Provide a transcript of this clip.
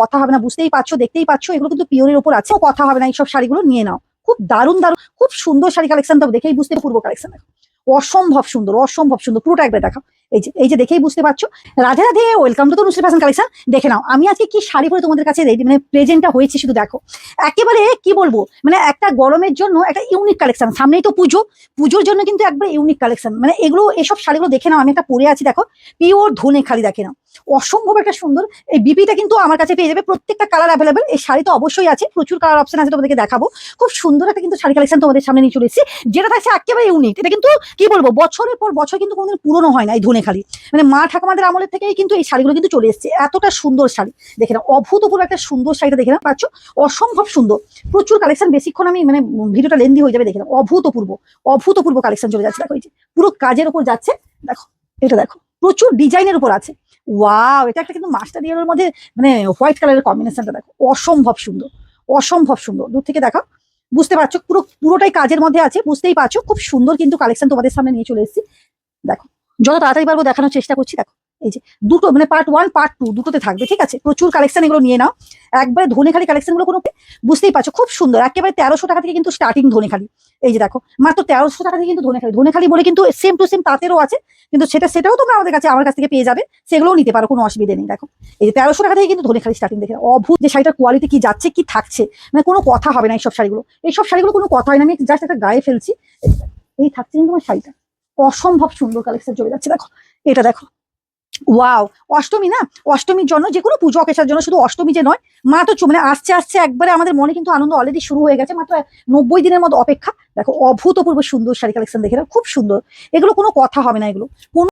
কথা হবে না, বুঝতেই পারছো, দেখতেই পাচ্ছ, এগুলো কিন্তু পিওরের উপর আছে, কথা হবে না, এইসব শাড়িগুলো নিয়ে নাও। খুব দারুণ দারুণ, খুব সুন্দর শাড়ি কালেকশন, তো দেখেই বুঝতে, পূর্ব কালেকশন দেখো, অসম্ভব সুন্দর, অসম্ভব সুন্দর, পুরোটা একবার দেখাও। এই যে দেখেই বুঝতে পারছো। Radhe Radhe, welcome to Tanushree fashion collection. দেখে নাও আমি আজকে কি শাড়ি পরে তোমাদের কাছে রেডি, মানে প্রেজেন্টটা হয়েছে, শুধু দেখো। একেবারে কি বলবো, মানে একটা গরমের জন্য একটা ইউনিক কালেকশন, সামনেই তো পুজো, পুজোর জন্য কিন্তু একবার ইউনিক কালেকশন, মানে এগুলো, এসব শাড়িগুলো দেখে নাও। আমি একটা পরে আছি দেখো, পিওর ধনে খালি, দেখে নাও, অসম্ভব একটা সুন্দর। এই বিপিটা কিন্তু আমার কাছে পেয়ে যাবে, প্রত্যেকটা কালার অ্যাভেলেবেল। এই শাড়ি তো অবশ্যই আছে, প্রচুর কালার অপশন আছে, তোমাদেরকে দেখাবো। খুব সুন্দর একটা কিন্তু শাড়ি কালেকশন তোমাদের সামনে নিয়ে চলে এসেছি, যেটা থাকছে একেবারে ইউনিক। এটা কিন্তু কি বলবো, বছরের পর বছর কিন্তু কোনোদিন পুরনো হয় না এই ধনে খালি, মানে মা ঠাকুমাদের আমলের থেকেই কিন্তু এই শাড়িগুলো কিন্তু চলে এসেছে। এতটা সুন্দর শাড়ি, দেখে নাও, অভূতপূর্ব একটা সুন্দর শাড়িটা দেখে নাও, পাচ্ছ, অসম্ভব সুন্দর। প্রচুর কালেকশন, বেশিক্ষণ আমি মানে ভিডিওটা লেন্দি হয়ে যাবে, দেখে নাও, অভূতপূর্ব, অভূতপূর্ব কালেকশন চলে যাচ্ছে। দেখো এই যে পুরো কাজের উপর যাচ্ছে, দেখো এটা দেখো, প্রচুর ডিজাইনের উপর আছে। ওয়াও, এটা একটা কিন্তু মাস্টার ইয়েলোর মধ্যে মানে হোয়াইট কালারের কম্বিনেশনটা দেখো, অসম্ভব সুন্দর, অসম্ভব সুন্দর। দূর থেকে দেখো, বুঝতে পারছো, পুরোটাই কাজের মধ্যে আছে, বুঝতেই পারছো। খুব সুন্দর কিন্তু কালেকশন তোমাদের সামনে নিয়ে চলে এসেছি। দেখো, যত তাড়াতাড়ি পারবো দেখানোর চেষ্টা করছি। দেখো এই যে দুটো, মানে পার্ট 1 পার্ট 2 দুটোতে থাকবে, ঠিক আছে। প্রচুর কালেকশন, এগুলো নিয়ে নাও। একবারে ধনেখালি কালেকশন গুলো কোনো, বুঝতেই পারছো, খুব সুন্দর। একেবারে 1300 টাকা থেকে কিন্তু স্টার্টিং ধনেখালি। এই যে দেখো, মাত্র 1300 টাকা থেকে কিন্তু ধনেখালি, ধনেখালি বলে কিন্তু সেম টু সেম তাঁতেরও আছে, কিন্তু সেটাও তোমরা আমার কাছ থেকে পেয়ে যাবে, সেগুলোও নিতে পারো, কোনো অসুবিধা নেই। দেখো এই যে 1300 টাকা থেকে কিন্তু ধনেখালি স্টার্টিং, দেখে অভূত যে শাড়িটার কোয়ালিটি কি যাচ্ছে, কি থাকছে, মানে কোনো কথা হবে না। এইসব শাড়িগুলো কোনো কথা হয় না, আমি জাস্ট একটা গায়ে ফেলছি। এই থাকছে কিন্তু আমার শাড়িটা, অসম্ভব সুন্দর কালেকশন চলে যাচ্ছে। দেখো এটা দেখো, ওয়াও। অষ্টমী না, অষ্টমীর জন্য, যে কোনো পুজো অকেশার জন্য, শুধু অষ্টমী যে নয়, মা তো মানে আসছে আসছে একবারে, আমাদের মনে কিন্তু আনন্দ অলরেডি শুরু হয়ে গেছে। মাত্র 90 দিনের মতো অপেক্ষা। দেখো অভূতপূর্ব সুন্দর শাড়ি কালেকশন দেখে নাও, খুব সুন্দর। এগুলো কোনো কথা হবে না, এগুলো কোনো